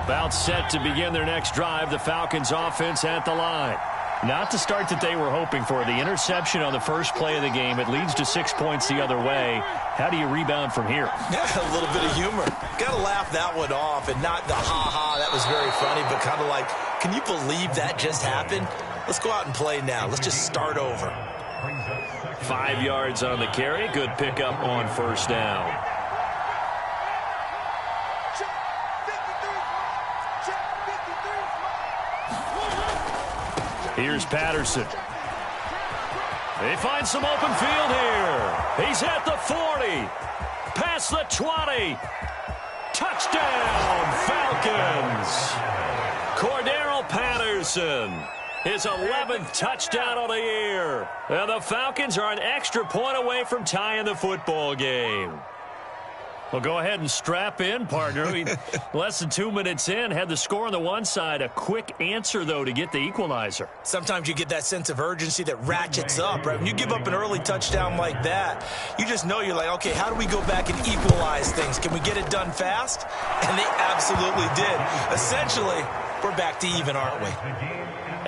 About set to begin their next drive, the Falcons offense at the line. Not the start that they were hoping for. The interception on the first play of the game. It leads to 6 points the other way. How do you rebound from here? Yeah, a little bit of humor. Got to laugh that one off, and not the ha-ha, that was very funny, but kind of like, can you believe that just happened? Let's go out and play now. Let's just start over. 5 yards on the carry. Good pickup on first down. Here's Patterson. They find some open field here. He's at the 40. Past the 20. Touchdown, Falcons. Cordero Patterson. His 11th touchdown of the year. And the Falcons are an extra point away from tying the football game. Well, go ahead and strap in, partner. Less than 2 minutes in, had the score on the one side. A quick answer, though, to get the equalizer. Sometimes you get that sense of urgency that ratchets up, right? When you give up an early touchdown like that, you just know you're like, okay, how do we go back and equalize things? Can we get it done fast? And they absolutely did. Essentially, we're back to even, aren't we?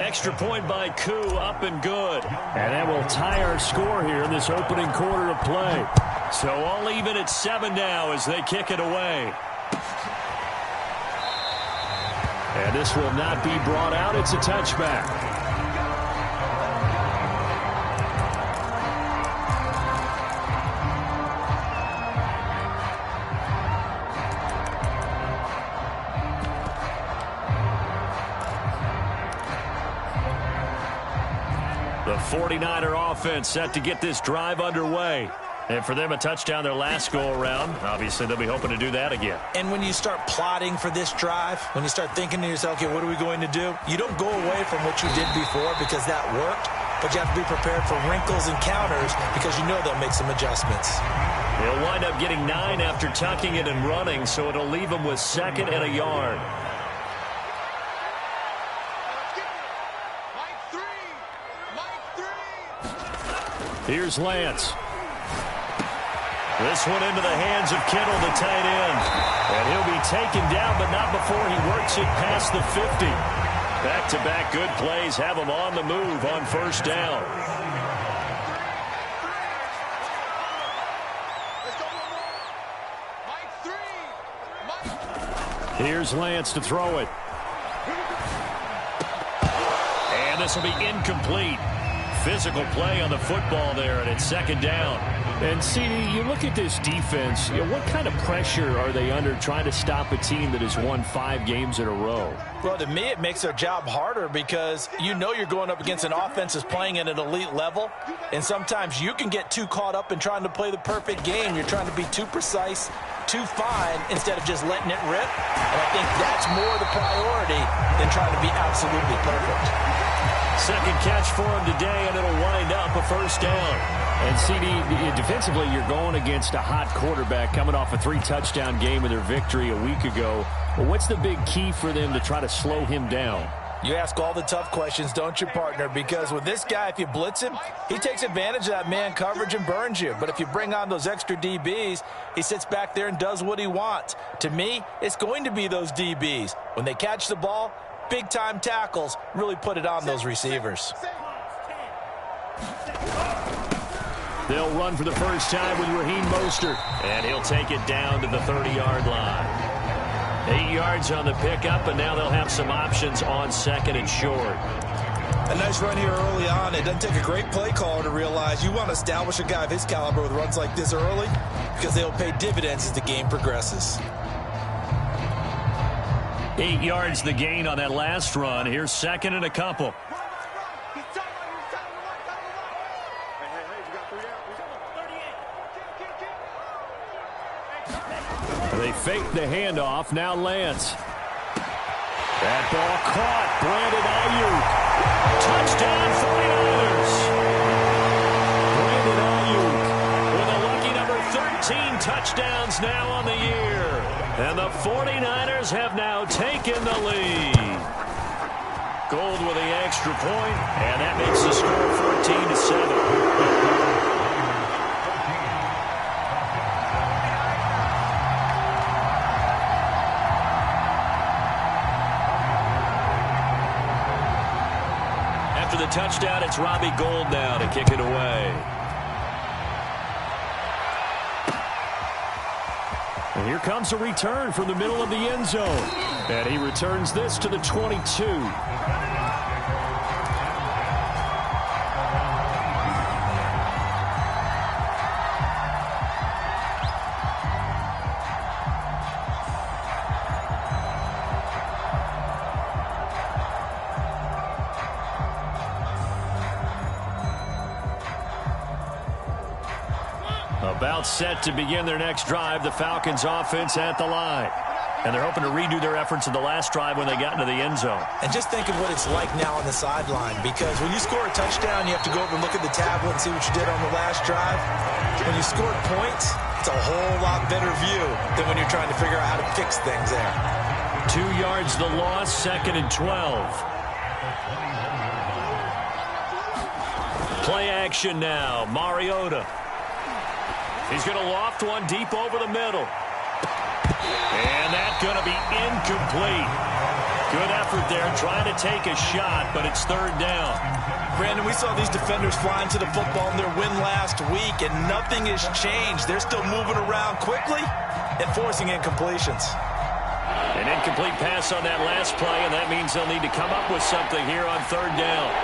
Extra point by Koo, up and good. And that will tie our score here in this opening quarter of play. So all even at 7 now as they kick it away. And this will not be brought out. It's a touchback. The 49er offense set to get this drive underway. And for them, a touchdown their last go-around. Obviously, they'll be hoping to do that again. And when you start plotting for this drive, when you start thinking to yourself, okay, what are we going to do? You don't go away from what you did before because that worked, but you have to be prepared for wrinkles and counters because you know they'll make some adjustments. He'll wind up getting 9 after tucking it and running, so it'll leave him with 2nd and a yard. Here's Lance. This one into the hands of Kittle, the tight end. And he'll be taken down, but not before he works it past the 50. Back-to-back good plays have him on the move on first down. Here's Lance to throw it. And this will be incomplete. Physical play on the football there, and it's 2nd down. And, CD, you look at this defense, what kind of pressure are they under trying to stop a team that has won 5 games in a row? Well, to me, it makes their job harder because you know you're going up against an offense that's playing at an elite level, and sometimes you can get too caught up in trying to play the perfect game. You're trying to be too precise, too fine, instead of just letting it rip. And I think that's more the priority than trying to be absolutely perfect. Second catch for him today, and it'll wind up a first down. And, CD, defensively, you're going against a hot quarterback coming off a 3-touchdown game of their victory a week ago. Well, what's the big key for them to try to slow him down? You ask all the tough questions, don't you, partner? Because with this guy, if you blitz him, he takes advantage of that man coverage and burns you. But if you bring on those extra DBs, he sits back there and does what he wants. To me, it's going to be those DBs. When they catch the ball, big-time tackles really put it on those receivers. They'll run for the first time with Raheem Mostert, and he'll take it down to the 30-yard line. 8 yards on the pickup, and now they'll have some options on 2nd and short. A nice run here early on. It doesn't take a great play caller to realize you want to establish a guy of his caliber with runs like this early because they'll pay dividends as the game progresses. 8 yards the gain on that last run. Here's 2nd and a couple. They fake the handoff. Now Lance. That ball caught. Brandon Ayuk. Touchdown 49ers. Brandon Ayuk with a lucky number 13 touchdowns now on the year. And the 49ers have now taken the lead. Gold with the extra point, and that makes the score 14-7. After the touchdown, it's Robbie Gould now to kick it away. And here comes a return from the middle of the end zone. And he returns this to the 22. About set to begin their next drive, the Falcons offense at the line. And they're hoping to redo their efforts in the last drive when they got into the end zone. And just think of what it's like now on the sideline, because when you score a touchdown, you have to go over and look at the tablet and see what you did on the last drive. When you scored points, it's a whole lot better view than when you're trying to figure out how to fix things there. 2 yards the loss, 2nd and 12. Play action now, Mariota. He's going to loft one deep over the middle. And that's going to be incomplete. Good effort there trying to take a shot, but it's 3rd down. Brandon, we saw these defenders flying to the football in their win last week, and nothing has changed. They're still moving around quickly and forcing incompletions. An incomplete pass on that last play, and that means they'll need to come up with something here on 3rd down.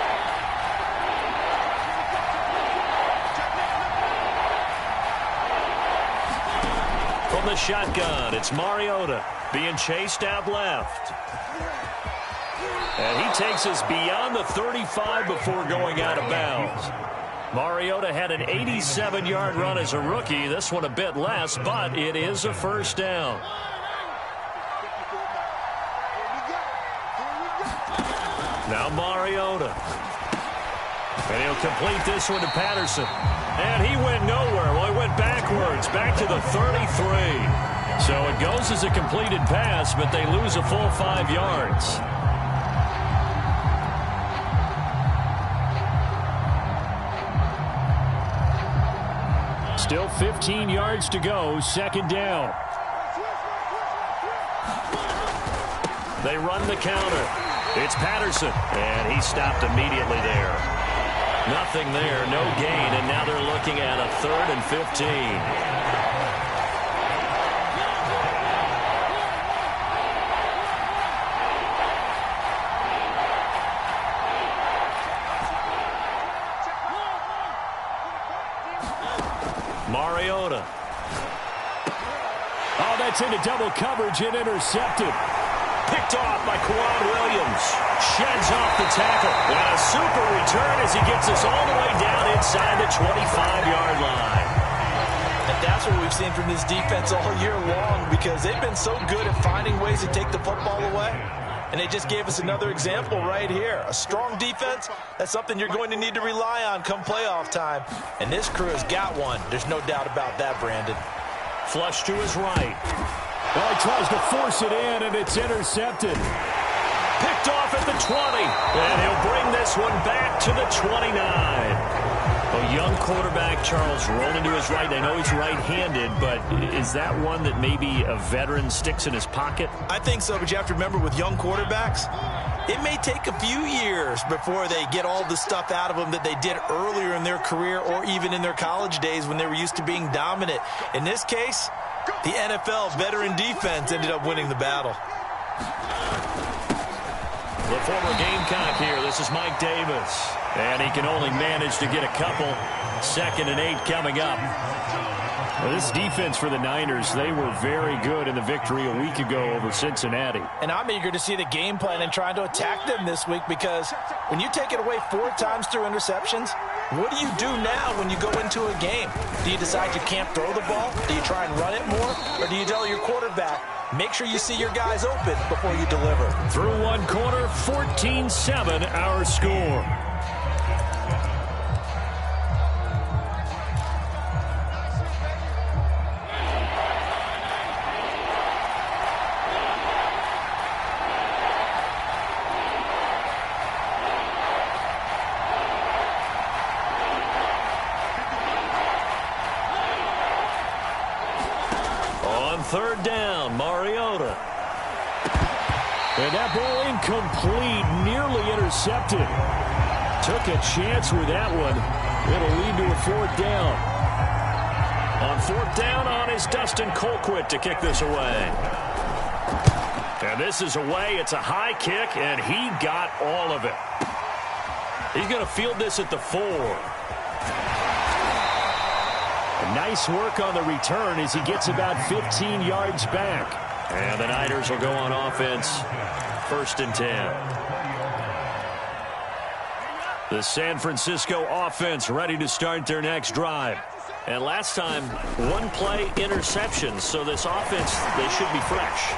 From the shotgun, it's Mariota being chased out left. And he takes us beyond the 35 before going out of bounds. Mariota had an 87-yard run as a rookie. This one a bit less, but it is a 1st down. Now Mariota. And he'll complete this one to Patterson. And he went nowhere. Well, he went backwards, back to the 33. So it goes as a completed pass, but they lose a full 5 yards. Still 15 yards to go, 2nd down. They run the counter. It's Patterson, and he stopped immediately there. Nothing there, no gain, and now they're looking at a 3rd and 15. Mariota. Oh, that's into double coverage and intercepted. Picked off by Kwan Williams. Sheds off the tackle. And a super return as he gets us all the way down inside the 25-yard line. And that's what we've seen from this defense all year long, because they've been so good at finding ways to take the football away. And they just gave us another example right here. A strong defense, that's something you're going to need to rely on come playoff time. And this crew has got one. There's no doubt about that, Brandon. Flush to his right. Well, he tries to force it in, and it's intercepted. Picked off at the 20. And he'll bring this one back to the 29. A young quarterback, Charles, rolling to his right. I know he's right-handed, but is that one that maybe a veteran sticks in his pocket? I think so, but you have to remember with young quarterbacks, it may take a few years before they get all the stuff out of them that they did earlier in their career or even in their college days when they were used to being dominant. In this case, the NFL veteran defense ended up winning the battle. The former Gamecock here. This is Mike Davis. And he can only manage to get a couple. 2nd and 8 coming up. Well, this defense for the Niners, they were very good in the victory a week ago over Cincinnati. And I'm eager to see the game plan and trying to attack them this week, because when you take it away 4 times through interceptions, what do you do now when you go into a game? Do you decide you can't throw the ball? Do you try and run it more? Or do you tell your quarterback, make sure you see your guys open before you deliver? Through one quarter, 14-7 our score. On 3rd down, Mariota. And that ball incomplete, nearly intercepted. Took a chance with that one. It'll lead to a fourth down. On fourth down is Dustin Colquitt to kick this away. And this is away. It's a high kick, and he got all of it. He's going to field this at the 4. Nice work on the return as he gets about 15 yards back. And the Niners will go on offense. 1st and 10. The San Francisco offense ready to start their next drive. And last time, 1-play interception. So this offense, they should be fresh.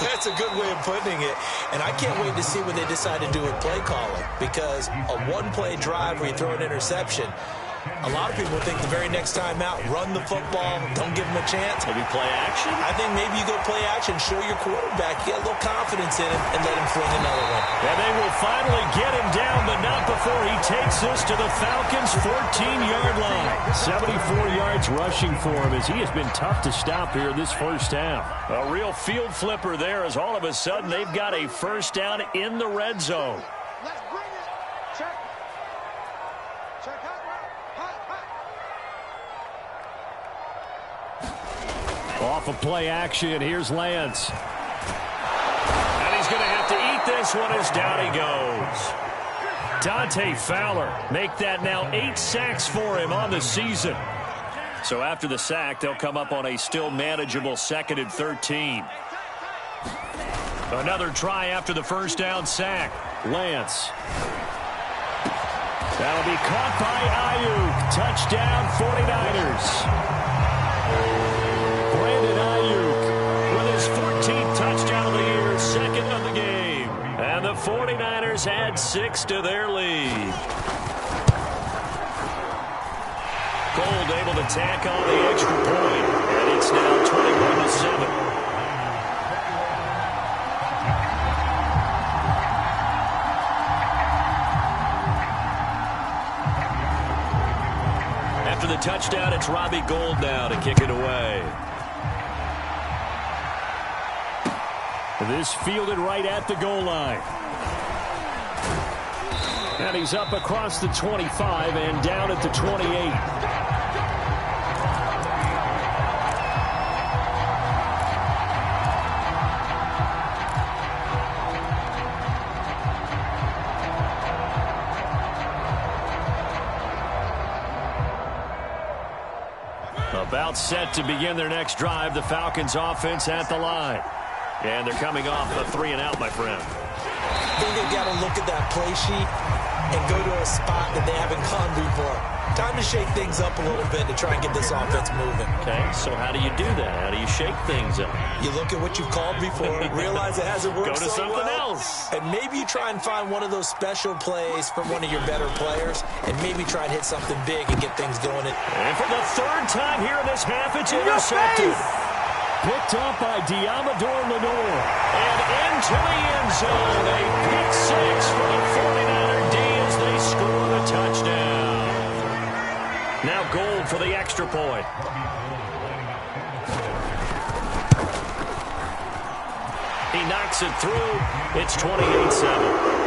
That's a good way of putting it. And I can't wait to see what they decide to do with play calling. Because a 1-play drive where you throw an interception, a lot of people think the very next time out, run the football, don't give them a chance. Maybe play action? I think maybe you go play action, show your quarterback, get a little confidence in him, and let him fling another one. And they will finally get him down, but not before he takes this to the Falcons' 14-yard line. 74 yards rushing for him as he has been tough to stop here this first half. A real field flipper there as all of a sudden they've got a first down in the red zone. Let's bring it. Check. Check out. Off of play action, here's Lance. And he's going to have to eat this one as down he goes. Dante Fowler make that now 8 sacks for him on the season. So after the sack, they'll come up on a still manageable 2nd and 13. Another try after the first down sack. Lance. That'll be caught by Ayuk. Touchdown 49ers. Brandon Ayuk with his 14th touchdown of the year, 2nd of the game. And the 49ers add 6 to their lead. Gold able to tack on the extra point, and it's now 21-7. After the touchdown, it's Robbie Gould now to kick it away. This fielded right at the goal line. And he's up across the 25 and down at the 28. About set to begin their next drive, the Falcons offense at the line. And they're coming off a 3-and-out, my friend. I think they've got to look at that play sheet and go to a spot that they haven't gone before. Time to shake things up a little bit to try and get this offense moving. Okay, so how do you do that? How do you shake things up? You look at what you've called before, realize it hasn't worked Go to so something well, else. and maybe you try and find one of those special plays from one of your better players, and maybe try and hit something big and get things going. And for the 3rd time here in this half, it's intercepted. Picked up by Diamador Lenore. And into the end zone. A pick 6 for the 49er D as they score the touchdown. Now Gold for the extra point. He knocks it through. It's 28-7.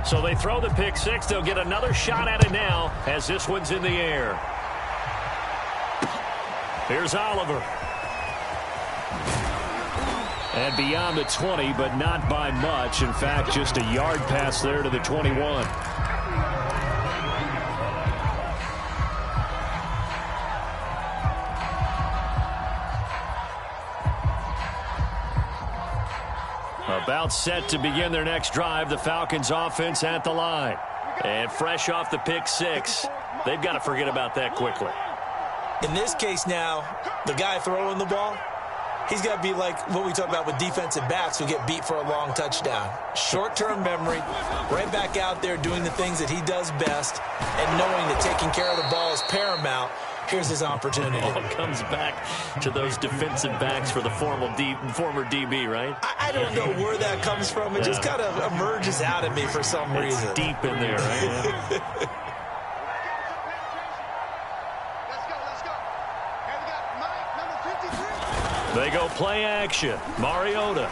So they throw the pick 6. They'll get another shot at it now as this one's in the air. Here's Oliver. And beyond the 20, but not by much. In fact, just a yard pass there to the 21. About set to begin their next drive, the Falcons offense at the line. And fresh off the pick 6, they've got to forget about that quickly. In this case now, the guy throwing the ball, he's got to be like what we talk about with defensive backs who get beat for a long touchdown. Short-term memory, right back out there doing the things that he does best, and knowing that taking care of the ball is paramount. Here's his opportunity. It all comes back to those defensive backs for the former DB, right? I don't know where that comes from. It just kind of emerges out of me for some reason. It's deep in there, right? They go play action. Mariota.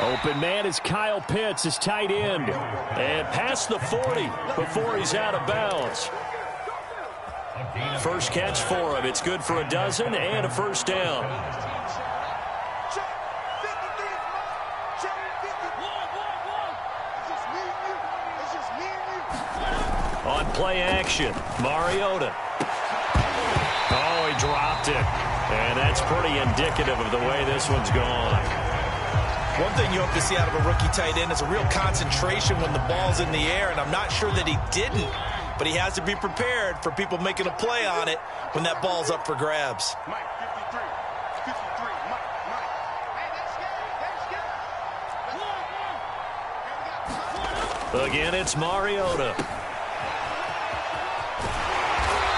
Open man is Kyle Pitts, his tight end. And past the 40 before he's out of bounds. First catch for him. It's good for a dozen and a first down. On play action, Mariota. Oh, he dropped it. And that's pretty indicative of the way this one's gone. One thing you hope to see out of a rookie tight end is a real concentration when the ball's in the air, and I'm not sure that he didn't, but he has to be prepared for people making a play on it when that ball's up for grabs. Mike, 53, Mike. Hey, Again, it's Mariota.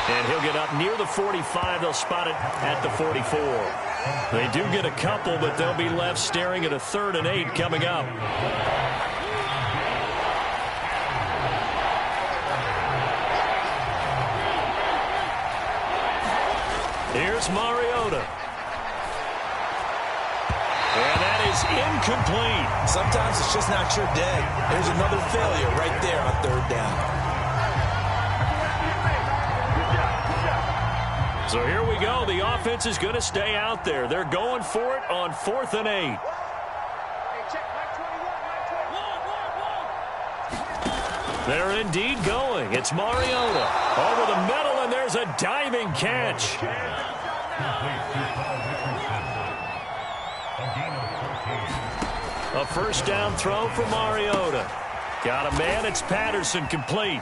And he'll get up near the 45. They'll spot it at the 44. They do get a couple, but they'll be left staring at a 3rd and 8 coming up. Here's Mariota. And that is incomplete. Sometimes it's just not your day. There's another failure right there on 3rd down. So here we go. The offense is going to stay out there. They're going for it on 4th and 8. They're indeed going. It's Mariota over the middle, and there's a diving catch. A first down throw for Mariota. Got a man. It's Patterson, complete.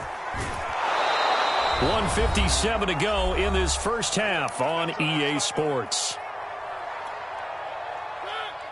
1:57 to go in this first half on EA Sports.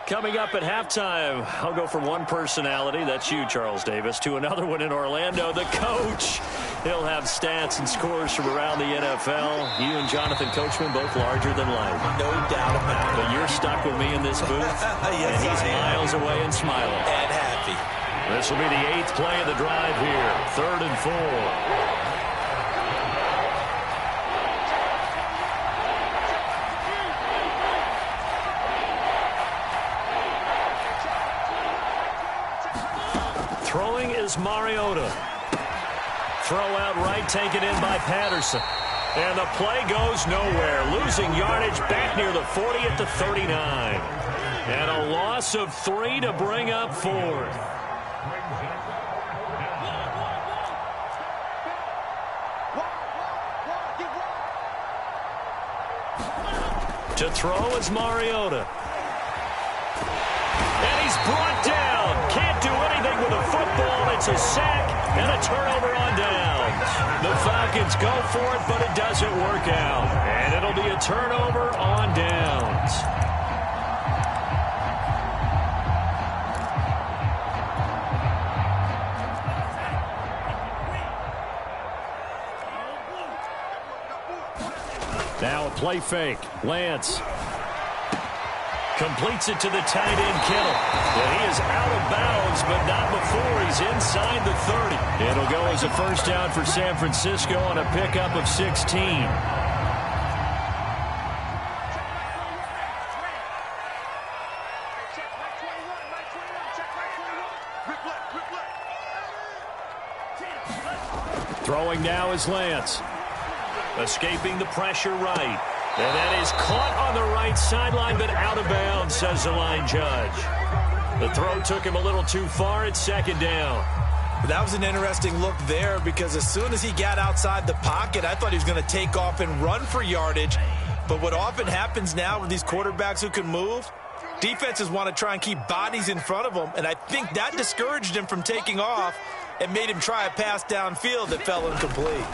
Coming up at halftime, I'll go from one personality, that's you, Charles Davis, to another one in Orlando, the coach. He'll have stats and scores from around the NFL. You and Jonathan Coachman, both larger than life. No doubt about it. But you're stuck with me in this booth, Yes, and he's I am. miles away and smiling. And happy. This will be the 8th play of the drive here, 3rd and 4. Throwing is Mariota. Throw out right, taken in by Patterson. And the play goes nowhere. Losing yardage back near the 40 at the 39. And a loss of 3 to bring up 4th. To throw is Mariota. And he's brought down. Can't do anything with a football. It's a sack and a turnover on downs. The Falcons go for it, but it doesn't work out. And it'll be a turnover on downs. Now a play fake. Lance. Completes it to the tight end, Kittle. And he is out of bounds, but not before he's inside the 30. It'll go as a first down for San Francisco on a pickup of 16. Throwing now is Lance. Escaping the pressure right. And that is caught on the right sideline, but out of bounds, says the line judge. The throw took him a little too far. It's 2nd down. That was an interesting look there because as soon as he got outside the pocket, I thought he was going to take off and run for yardage. But what often happens now with these quarterbacks who can move, defenses want to try and keep bodies in front of them, and I think that discouraged him from taking off and made him try a pass downfield that fell incomplete.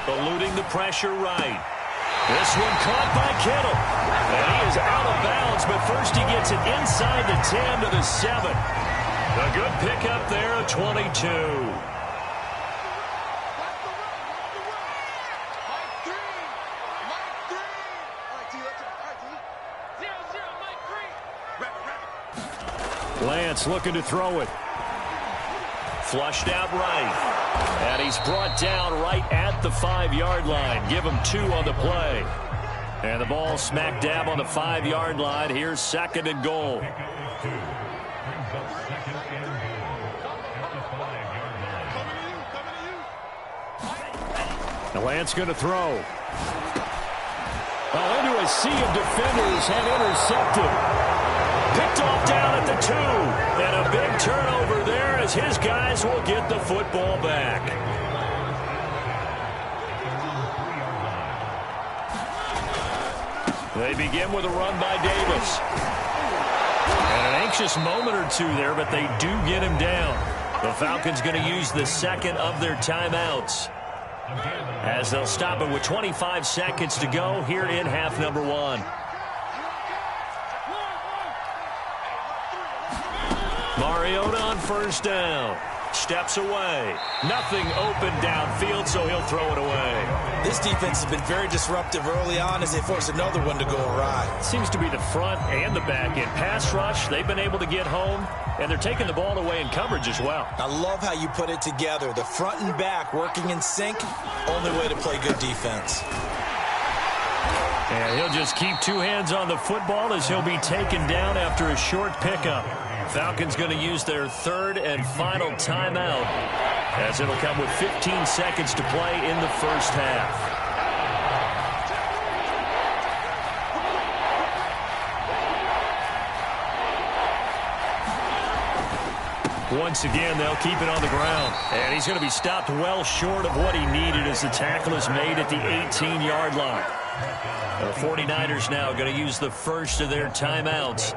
Eluding the pressure right. This one caught by Kittle. And he is out of bounds, but first he gets it inside the 10 to the 7. A good pickup there, a 22. Lance looking to throw it. Flushed out right. And he's brought down right at the 5-yard line. Give him 2 on the play. And the ball smack dab on the 5-yard line. Here's 2nd and goal. Now Lance going to throw. Well, into a sea of defenders and intercepted. Picked off down at the 2. And a big turnover there as his guys will get the football back. They begin with a run by Davis. And an anxious moment or two there, but they do get him down. The Falcons going to use the 2nd of their timeouts, as they'll stop it with 25 seconds to go here in half number 1. Mariota on 1st down. Steps away. Nothing open downfield, so he'll throw it away. This defense has been very disruptive early on as they force another one to go awry. Seems to be the front and the back end. Pass rush, they've been able to get home, and they're taking the ball away in coverage as well. I love how you put it together. The front and back working in sync. Only way to play good defense. And he'll just keep 2 hands on the football as he'll be taken down after a short pickup. Falcons going to use their 3rd and final timeout, as it'll come with 15 seconds to play in the 1st half. Once again, they'll keep it on the ground. And he's going to be stopped well short of what he needed as the tackle is made at the 18-yard line. The 49ers now going to use the 1st of their timeouts,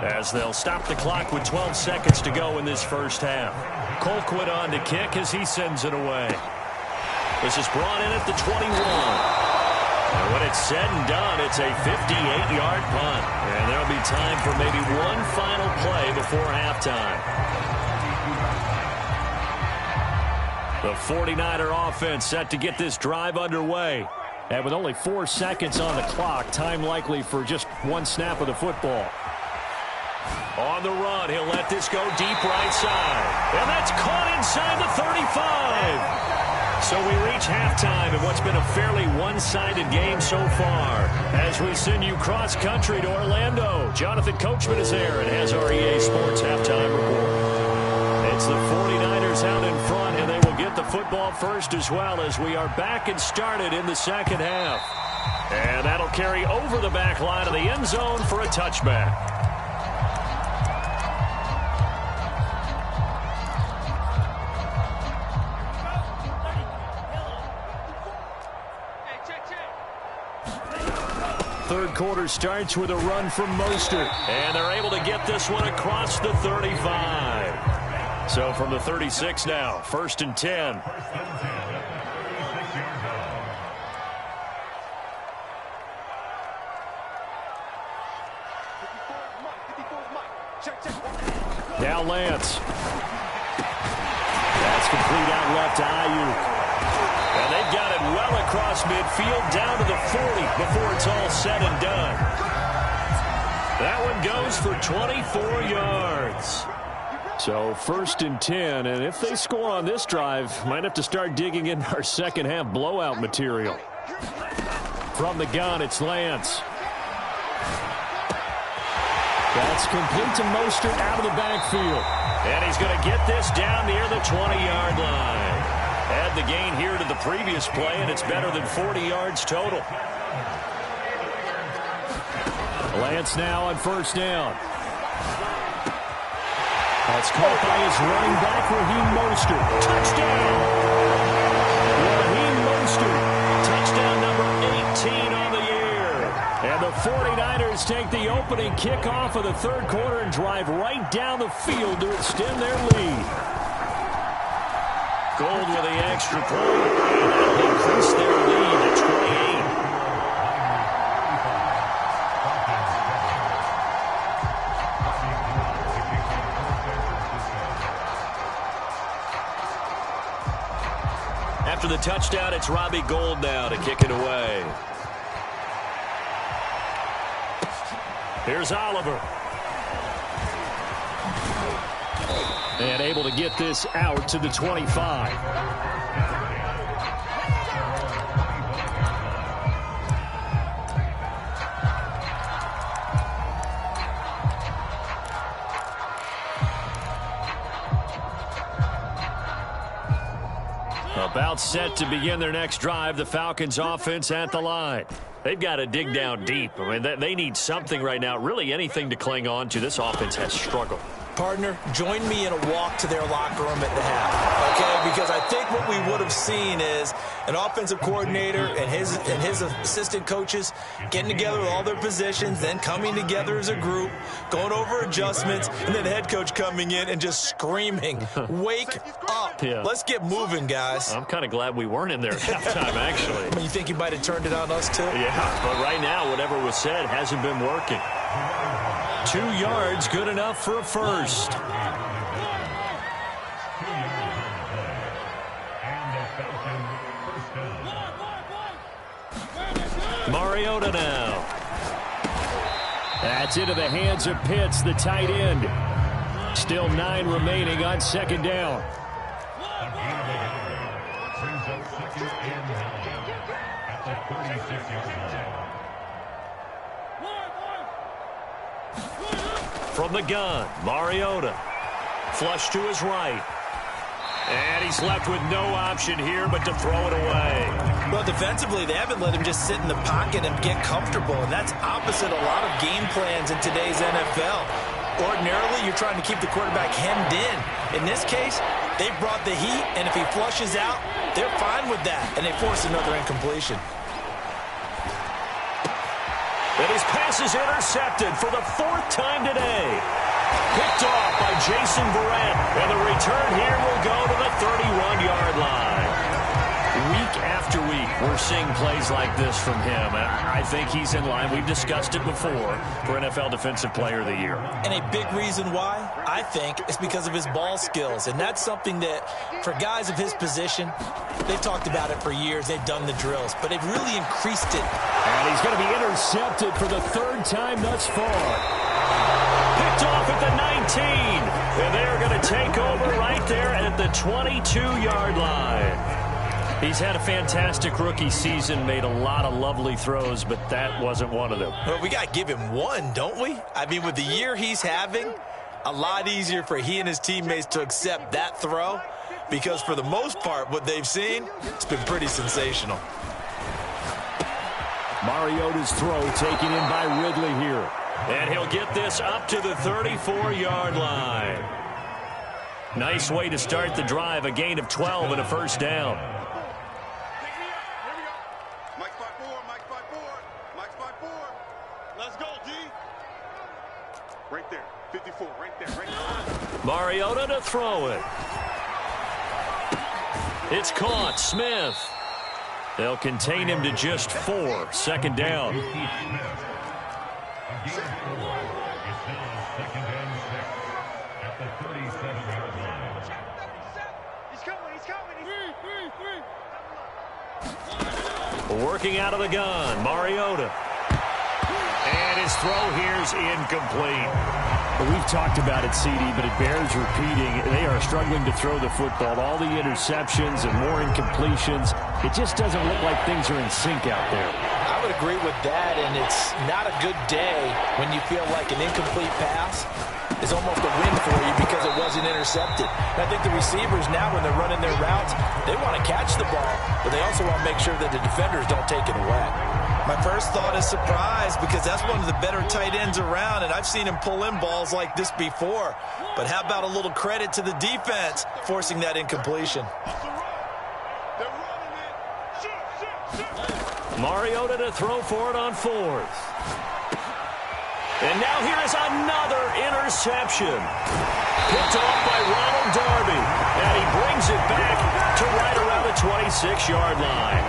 as they'll stop the clock with 12 seconds to go in this 1st half. Colquitt on to kick as he sends it away. This is brought in at the 21. And when it's said and done, it's a 58-yard punt. And there'll be time for maybe one final play before halftime. The 49er offense set to get this drive underway. And with only 4 seconds on the clock, time likely for just 1 snap of the football. On the run, he'll let this go deep right side. And that's caught inside the 35. So we reach halftime in what's been a fairly one-sided game so far. As we send you cross-country to Orlando, Jonathan Coachman is there and has our EA Sports halftime report. It's the 49ers out in front, and they will get the football first as well, as we are back and started in the 2nd half. And that'll carry over the back line of the end zone for a touchback. Third quarter starts with a run from Mostert. And they're able to get this one across the 35. So from the 36 now, 1st and 10. Now Lance. That's complete out left to Ayuk. And they've got it well across midfield down to the 40 before it's all said and done. That one goes for 24 yards. So 1st and 10, and if they score on this drive, might have to start digging in our 2nd half blowout material. From the gun, it's Lance. That's complete to Mostert out of the backfield. And he's going to get this down near the 20-yard line. Add the gain here to the previous play, and it's better than 40 yards total. Lance now on 1st down. That's caught by his running back, Raheem Mostert. Touchdown! Raheem Mostert, touchdown number 18 on the year. And the 49ers take the opening kickoff of the 3rd quarter and drive right down the field to extend their lead. Gold with the extra point, and that'll increase their lead to 28. After the touchdown, it's Robbie Gould now to kick it away. Here's Oliver. And able to get this out to the 25. About set to begin their next drive, the Falcons offense at the line. They've got to dig down deep. I mean, they need something right now, really anything to cling on to. This offense has struggled. Partner, join me in a walk to their locker room at the half, okay? Because I think what we would have seen is an offensive coordinator and his assistant coaches getting together with all their positions, then coming together as a group, going over adjustments, and then the head coach coming in and just screaming, wake up. Yeah. Let's get moving, guys. I'm kind of glad we weren't in there at halftime, actually. I mean, you think he might have turned it on us, too? Yeah, but right now, whatever was said hasn't been working. 2 yards, good enough for a first. Mariota now. That's into the hands of Pitts, the tight end. Still 9 remaining on second down. From the gun, Mariota. Flush to his right. And he's left with no option here but to throw it away. Well, defensively, they haven't let him just sit in the pocket and get comfortable, and that's opposite a lot of game plans in today's NFL. Ordinarily, you're trying to keep the quarterback hemmed in. In this case, they brought the heat, and if he flushes out, they're fine with that, and they force another incompletion. And his pass is intercepted for the 4th time today. Picked off by Jason Verrett. And the return here will go to the 31-yard line. Week after week, we're seeing plays like this from him. And I think he's in line. We've discussed it before for NFL Defensive Player of the Year. And a big reason why, I think, is because of his ball skills. And that's something that, for guys of his position, they've talked about it for years. They've done the drills. But they've really increased it. And he's going to be intercepted for the 3rd time thus far. Picked off at the 19. And they're going to take over right there at the 22-yard line. He's had a fantastic rookie season, made a lot of lovely throws, but that wasn't one of them. Well, we got to give him one, don't we? I mean, with the year he's having, a lot easier for he and his teammates to accept that throw because for the most part, what they've seen, it's been pretty sensational. Mariota's throw taken in by Ridley here. And he'll get this up to the 34-yard line. Nice way to start the drive, a gain of 12 and a first down. Right there, 54, right there. Mariota to throw it. It's caught. Smith. They'll contain him to just 4. Second down. Working out of the gun, Mariota. And his throw here's incomplete. Well, we've talked about it, CD, but it bears repeating. They are struggling to throw the football. All the interceptions and more incompletions. It just doesn't look like things are in sync out there. I would agree with that, and it's not a good day when you feel like an incomplete pass is almost a win for you because it wasn't intercepted. And I think the receivers now, when they're running their routes, they want to catch the ball, but they also want to make sure that the defenders don't take it away. My first thought is surprise because that's one of the better tight ends around, and I've seen him pull in balls like this before. But how about a little credit to the defense forcing that incompletion? Mariota to throw for it on 4th. And now here is another interception. Picked off by Ronald Darby. And he brings it back to right around the 26-yard line.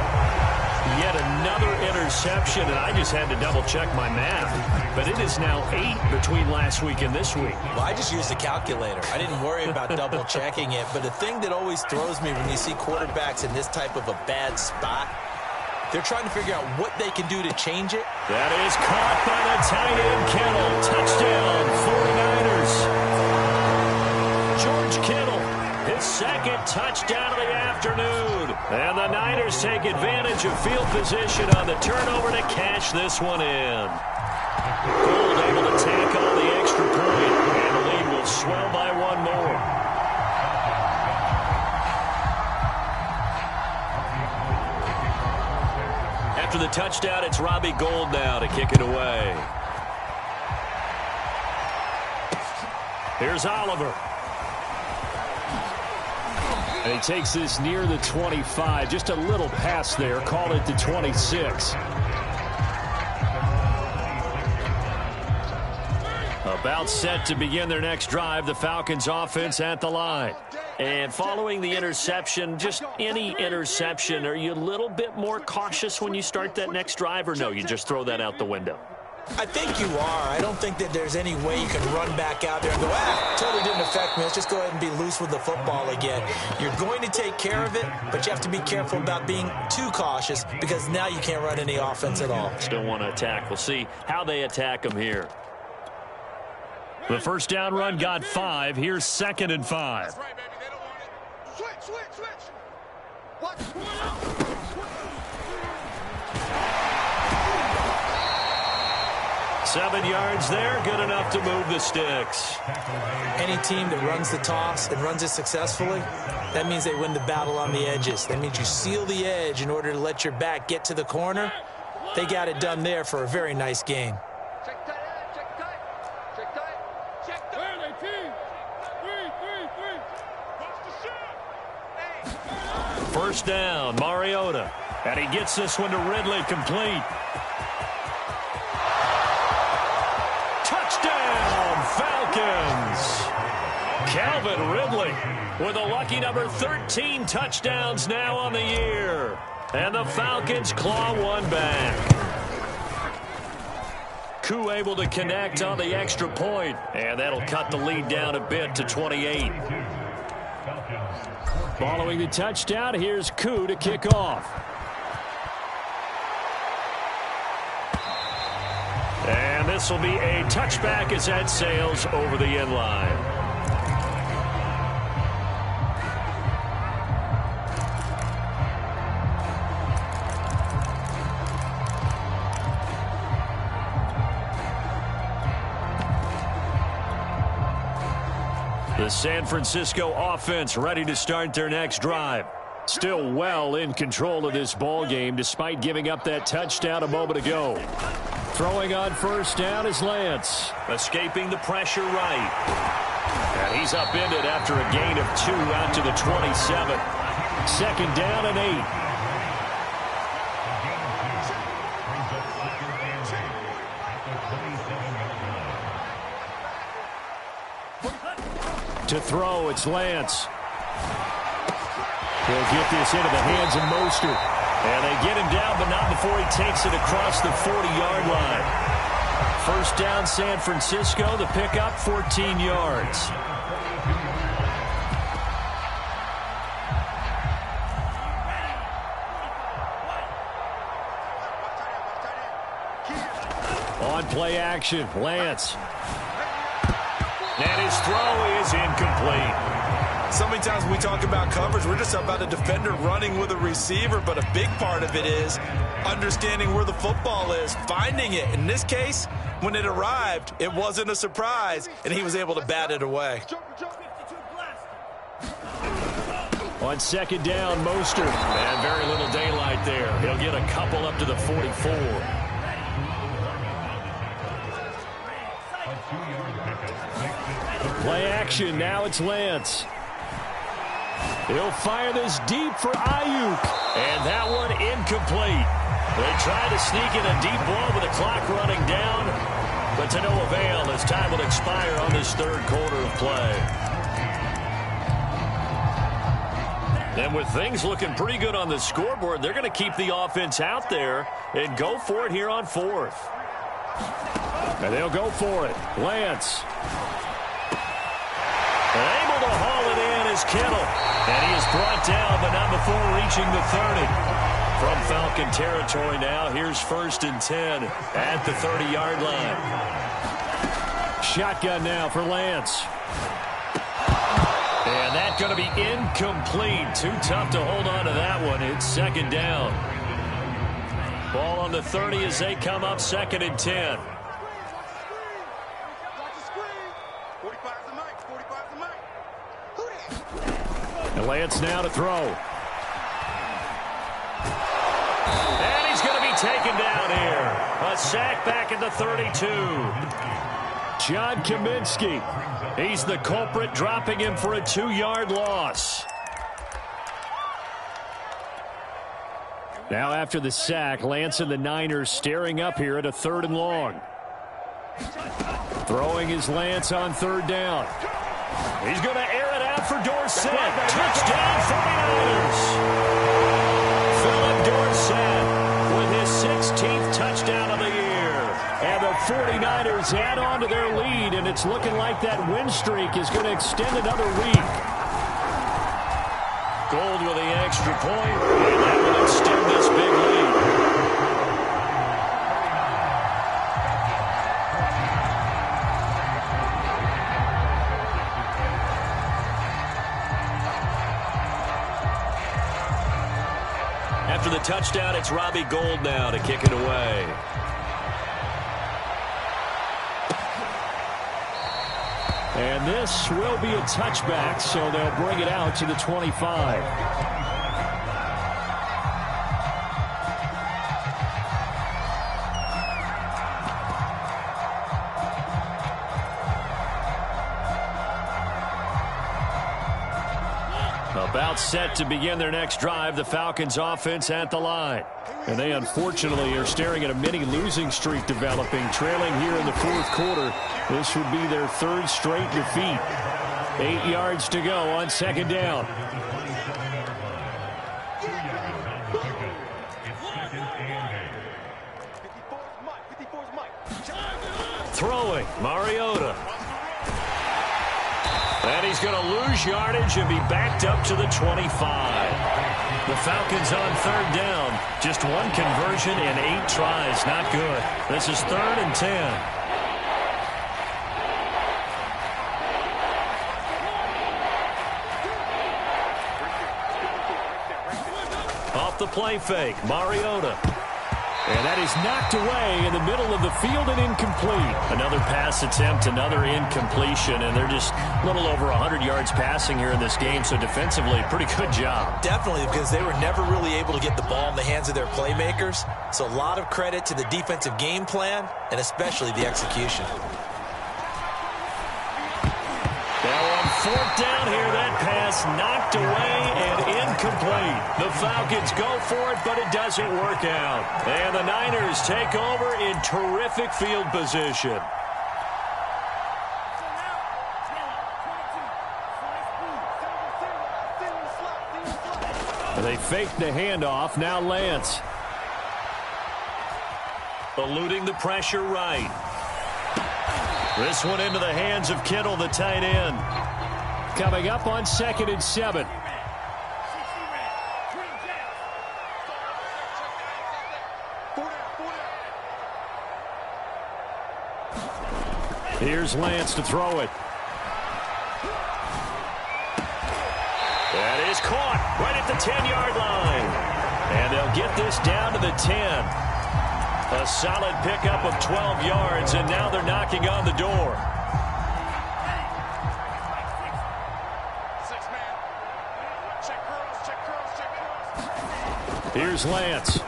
Yet another interception, and I just had to double-check my math. But it is now 8 between last week and this week. Well, I just used the calculator. I didn't worry about double-checking it. But the thing that always throws me when you see quarterbacks in this type of a bad spot, they're trying to figure out what they can do to change it. That is caught by the tight end, Kittle. Touchdown, 49ers. George Kittle, his second touchdown of the afternoon. And the Niners take advantage of field position on the turnover to cash this one in. Gould able to tack on the extra point, and the lead will swell by one more. After the touchdown, it's Robbie Gould now to kick it away. Here's Oliver. And he takes this near the 25. Just a little pass there. Call it the 26. About set to begin their next drive, the Falcons offense at the line. And following the interception, just any interception, are you a little bit more cautious when you start that next drive, or no, you just throw that out the window? I think you are. I don't think that there's any way you can run back out there and go, totally didn't affect me. Let's just go ahead and be loose with the football again. You're going to take care of it, but you have to be careful about being too cautious because now you can't run any offense at all. Still want to attack. We'll see how they attack them here. The first down run got 5. Here's 2nd and 5. That's right, baby. They don't want it. Switch. Watch. 7 yards there, good enough to move the sticks. Any team that runs the toss and runs it successfully, that means they win the battle on the edges. That means you seal the edge in order to let your back get to the corner. They got it done there for a very nice game. Check tight. Where are they, team? 3. Watch the shot. First down, Mariota. And he gets this one to Ridley, complete. Touchdown, Falcons! Calvin Ridley with a lucky number 13 touchdowns now on the year. And the Falcons claw one back. Koo able to connect on the extra point, and that'll cut the lead down a bit to 28. Following the touchdown, here's Koo to kick off. And this will be a touchback as that sails over the end line. The San Francisco offense ready to start their next drive. Still well in control of this ball game despite giving up that touchdown a moment ago. Throwing on first down is Lance. Escaping the pressure right. And he's upended after a gain of 2 out to the 27. 2nd down and 8. To throw, it's Lance. He'll get this into the hands of Mostert. And they get him down, but not before he takes it across the 40-yard line. First down, San Francisco. The pickup, 14 yards. On play action, Lance. And his throw is incomplete. So many times when we talk about coverage, we're just about a defender running with a receiver, but a big part of it is understanding where the football is, finding it. In this case, when it arrived, it wasn't a surprise, and he was able to bat it away. On 2nd down, Mostert. And very little daylight there. He'll get a couple up to the 44. Play action, now it's Lance. He'll fire this deep for Ayuk. And that one incomplete. They tried to sneak in a deep ball with the clock running down, but to no avail as time will expire on this third quarter of play. And with things looking pretty good on the scoreboard, they're going to keep the offense out there and go for it here on 4th. And they'll go for it. Lance. Able to haul it in is Kittle. And he is brought down, but not before reaching the 30. From Falcon territory now, here's 1st and 10 at the 30-yard line. Shotgun now for Lance. And that's going to be incomplete. Too tough to hold on to that one. It's second down. Ball on the 30 as they come up, 2nd and 10. And Lance now to throw. And he's going to be taken down here. A sack back at the 32. John Kaminsky. He's the culprit, dropping him for a 2-yard loss. Now after the sack, Lance and the Niners staring up here at a 3rd and long. Throwing is Lance on 3rd down. He's going to air it out for Dorsett. Touchdown 49ers. Philip Dorsett with his 16th touchdown of the year. And the 49ers add on to their lead, and it's looking like that win streak is going to extend another week. Gold with the extra point, and that will extend this big lead. After the touchdown, it's Robbie Gould now to kick it away. And this will be a touchback, so they'll bring it out to the 25. About set to begin their next drive, the Falcons offense at the line. And they unfortunately are staring at a mini losing streak developing, trailing here in the 4th quarter. This would be their 3rd straight defeat. 8 yards to go on 2nd down. Throwing, Mariota. And he's going to lose yardage and be backed up to the 25. The Falcons on 3rd down. Just 1 conversion and 8 tries. Not good. This is 3rd and 10. Off the play fake, Mariota. And that is knocked away in the middle of the field and incomplete. Another pass attempt, another incompletion, and they're just a little over 100 yards passing here in this game, so defensively, pretty good job. Definitely, because they were never really able to get the ball in the hands of their playmakers, so a lot of credit to the defensive game plan and especially the execution. Now on 4th down here, that pass knocked away and incomplete. The Falcons go for it, but it doesn't work out. And the Niners take over in terrific field position. They fake the handoff. Now Lance. Eluding the pressure right. This one into the hands of Kittle, the tight end. Coming up on 2nd and 7. Here's Lance to throw it. That is caught right at the 10-yard line. And they'll get this down to the 10. A solid pickup of 12 yards, and now they're knocking on the door. Here's Lance.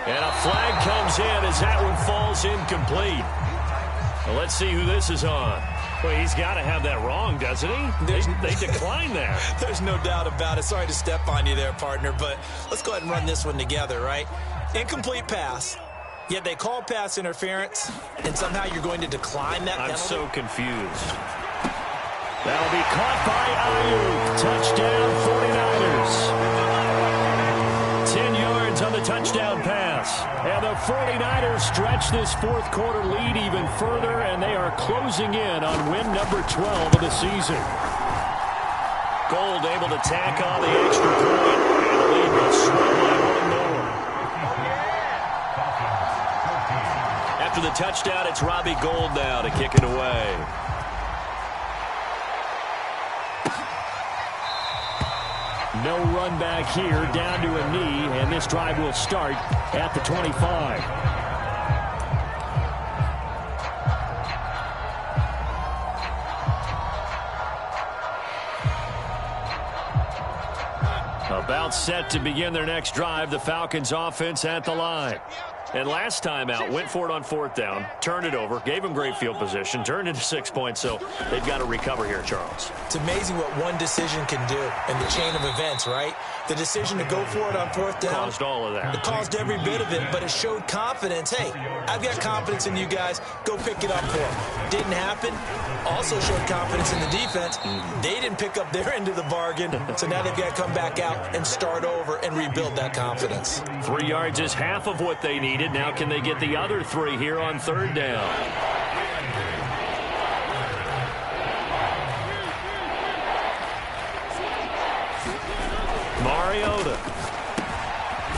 And a flag comes in as that one falls incomplete. Well, let's see who this is on. Well, he's got to have that wrong, doesn't he? They decline that. There's no doubt about it. Sorry to step on you there, partner, but let's go ahead and run this one together, right? Incomplete pass. Yet they call pass interference, and somehow you're going to decline that penalty? I'm so confused. That'll be caught by Ayuk. Touchdown, 49ers. 10 yards on the touchdown pass. And the 49ers stretch this 4th quarter lead even further, and they are closing in on win number 12 of the season. Gould able to tack on the extra point, and the lead will swing by 1 more. After the touchdown, it's Robbie Gould now to kick it away. No run back here, down to a knee, and this drive will start at the 25. About set to begin their next drive, the Falcons offense at the line. And last time out, went for it on fourth down, turned it over, gave them great field position, turned into 6 points, so they've got to recover here, Charles. It's amazing what one decision can do in the chain of events, right? The decision to go for it on fourth down. Caused all of that. It caused every bit of it, but it showed confidence. Hey, I've got confidence in you guys. Go pick it up for them. Didn't happen. Also showed confidence in the defense. They didn't pick up their end of the bargain, so now they've got to come back out and start over and rebuild that confidence. 3 yards is half of what they needed. Now can they get the other 3 here on third down? Mariota.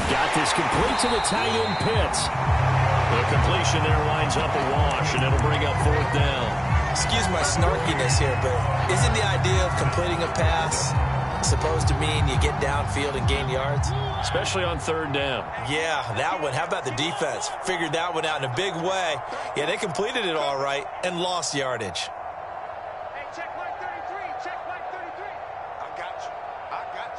Got this complete to the tight end Pitts. The completion there winds up a wash, and it'll bring up fourth down. Excuse my snarkiness here, but isn't the idea of completing a pass supposed to mean you get downfield and gain yards? Especially on third down. Yeah, that one. How about the defense? Figured that one out in a big way. Yeah, they completed it all right and lost yardage. Hey, check mark 33. Check mark 33. I got you. I got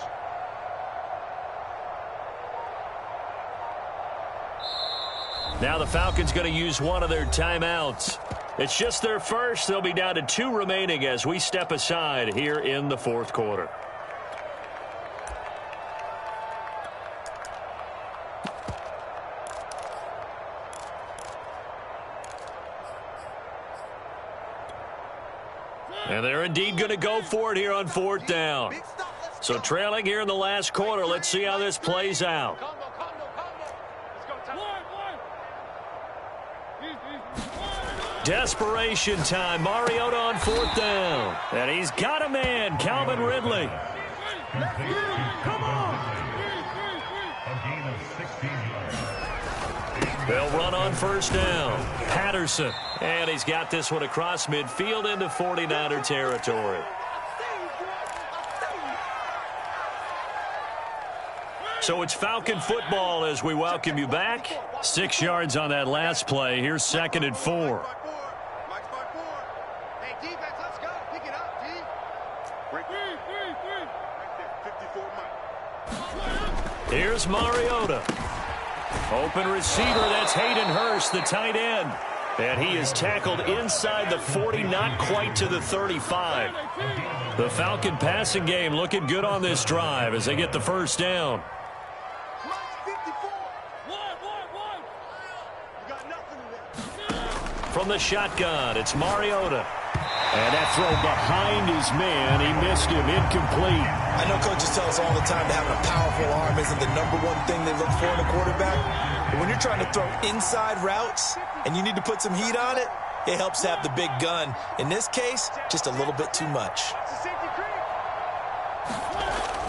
you. Now the Falcons going to use one of their timeouts. It's just their first. They'll be down to 2 remaining as we step aside here in the fourth quarter. And they're indeed going to go for it here on fourth down. So trailing here in the last quarter, let's see how this plays out. Desperation time. Mariota on fourth down. And he's got a man, Calvin Ridley. Come on. They'll run on first down. Patterson. And he's got this one across midfield into 49er territory. So it's Falcon football as we welcome you back. 6 yards on that last play. Here's 2nd and 4. Hey, defense, let's go. Pick it up, D. Right there. 54 Mike. Here's Mariota. Open receiver, that's Hayden Hurst, the tight end. And he is tackled inside the 40, not quite to the 35. The Falcon passing game looking good on this drive as they get the first down. From the shotgun, it's Mariota. And that throw behind his man, he missed him, incomplete. I know coaches tell us all the time that having a powerful arm isn't the #1 thing they look for in a quarterback. But when you're trying to throw inside routes and you need to put some heat on it, it helps have the big gun. In this case, just a little bit too much.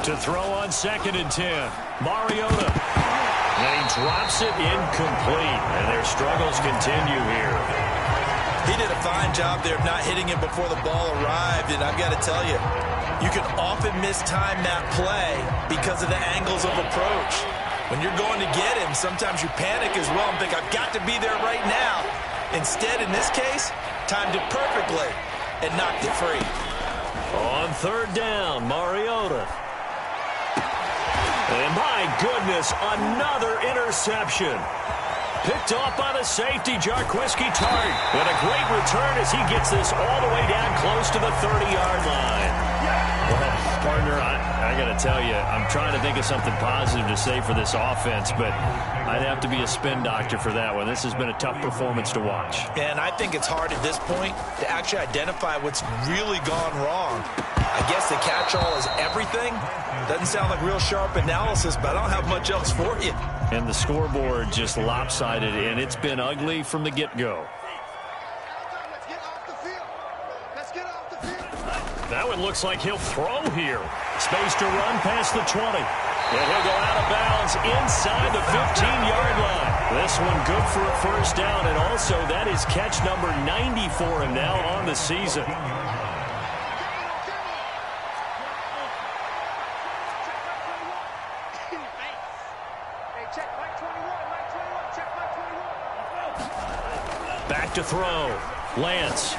To throw on 2nd and 10, Mariota. And he drops it incomplete. And their struggles continue here. He did a fine job there of not hitting him before the ball arrived, and I've got to tell you, you can often mistime that play because of the angles of approach. When you're going to get him, sometimes you panic as well and think, I've got to be there right now. Instead, in this case, timed it perfectly and knocked it free. On third down, Mariota. And my goodness, another interception. Picked off by the safety, Jarquiski Tart. And a great return as he gets this all the way down close to the 30-yard line. Well, partner, I got to tell you, I'm trying to think of something positive to say for this offense, but I'd have to be a spin doctor for that one. This has been a tough performance to watch. And I think it's hard at this point to actually identify what's really gone wrong. I guess the catch-all is everything. Doesn't sound like real sharp analysis, but I don't have much else for you. And the scoreboard just lopsided, and it's been ugly from the get-go. Let's get off the field. Let's get off the field. That one looks like he'll throw here. Space to run past the 20. And he'll go out of bounds inside the 15-yard line. This one good for a first down, and also that is catch number 90 for him now on the season. Back to throw. Lance.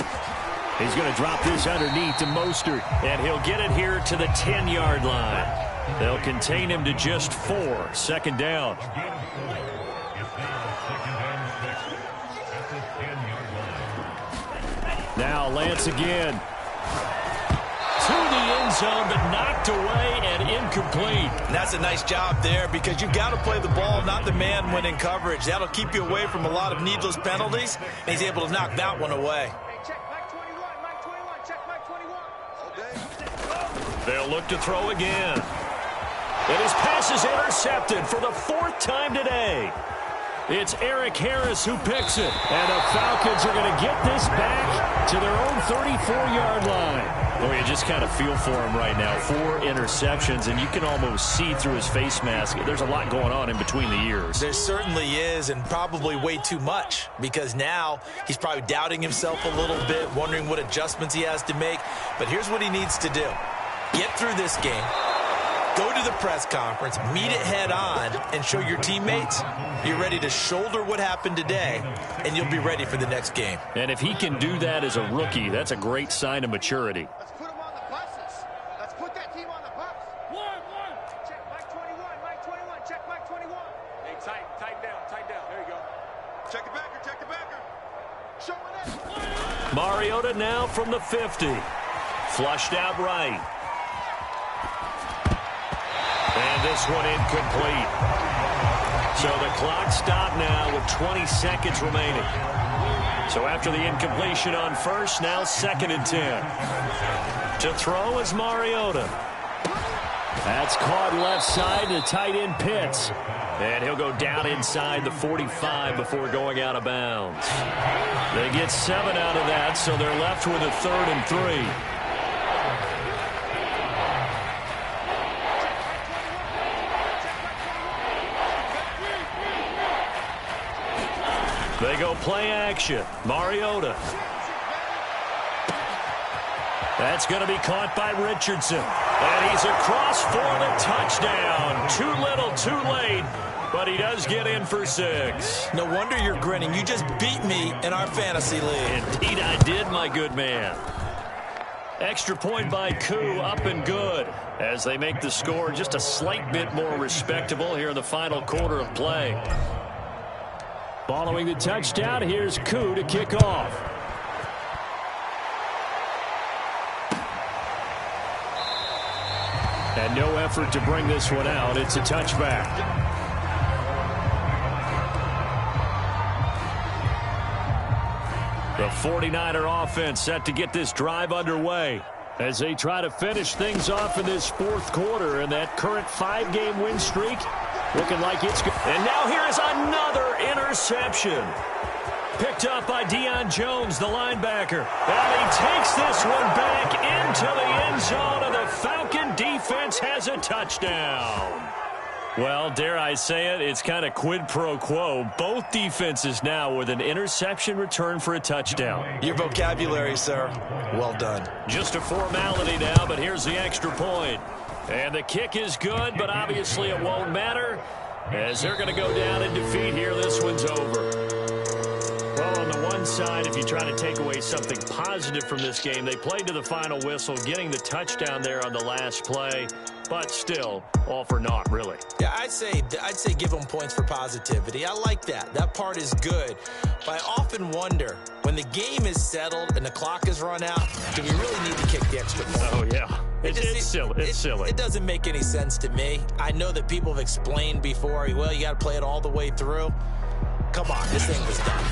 He's going to drop this underneath to Mostert, and he'll get it here to the 10-yard line. They'll contain him to just 4. Second down. Now Lance again. To the end zone, but knocked away and incomplete. And that's a nice job there because you've got to play the ball, not the man when in coverage. That'll keep you away from a lot of needless penalties, and he's able to knock that one away. They'll look to throw again. And his pass is intercepted for the 4th time today. It's Eric Harris who picks it. And the Falcons are going to get this back to their own 34-yard line. Well, you just kind of feel for him right now. 4 interceptions, and you can almost see through his face mask. There's a lot going on in between the ears. There certainly is, and probably way too much, because now he's probably doubting himself a little bit, wondering what adjustments he has to make. But here's what he needs to do. Get through this game, go to the press conference, meet it head on, and show your teammates you're ready to shoulder what happened today, and you'll be ready for the next game. And if he can do that as a rookie, that's a great sign of maturity. Let's put him on the buses. Let's put that team on the bus. One. Check Mike 21, Mike 21, check Mike 21. Hey, tighten down. There you go. Check the backer. Showing it. Mariota now from the 50. Flushed out right. And this one incomplete. So the clock stopped now with 20 seconds remaining. So after the incompletion on first, now 2nd and 10. To throw is Mariota. That's caught left side to tight end Pitts. And he'll go down inside the 45 before going out of bounds. They get 7 out of that, so they're left with a 3rd and 3. They go play action. Mariota. That's going to be caught by Richardson. And he's across for the touchdown. Too little, too late. But he does get in for 6. No wonder you're grinning. You just beat me in our fantasy league. Indeed I did, my good man. Extra point by Koo, up and good. As they make the score just a slight bit more respectable here in the final quarter of play. Following the touchdown, here's Koo to kick off. And no effort to bring this one out. It's a touchback. The 49er offense set to get this drive underway as they try to finish things off in this 4th quarter, and that current 5-game win streak looking like it's good. And now here is another interception. Picked up by Deion Jones, the linebacker. And he takes this one back into the end zone, and the Falcon defense has a touchdown. Well, dare I say it, it's kind of quid pro quo. Both defenses now with an interception return for a touchdown. Your vocabulary, sir. Well done. Just a formality now, but here's the extra point. And the kick is good, but obviously it won't matter as they're going to go down in defeat here. This one's over. Well, on the one side, if you try to take away something positive from this game, they played to the final whistle, getting the touchdown there on the last play, but still, all for naught, really. Yeah, I'd say give them points for positivity. I like that. That part is good. But I often wonder, when the game is settled and the clock is run out, do we really need to kick the extra point? Oh, yeah. It's silly. It doesn't make any sense to me. I know that people have explained before, well, you got to play it all the way through. Come on, this thing was done.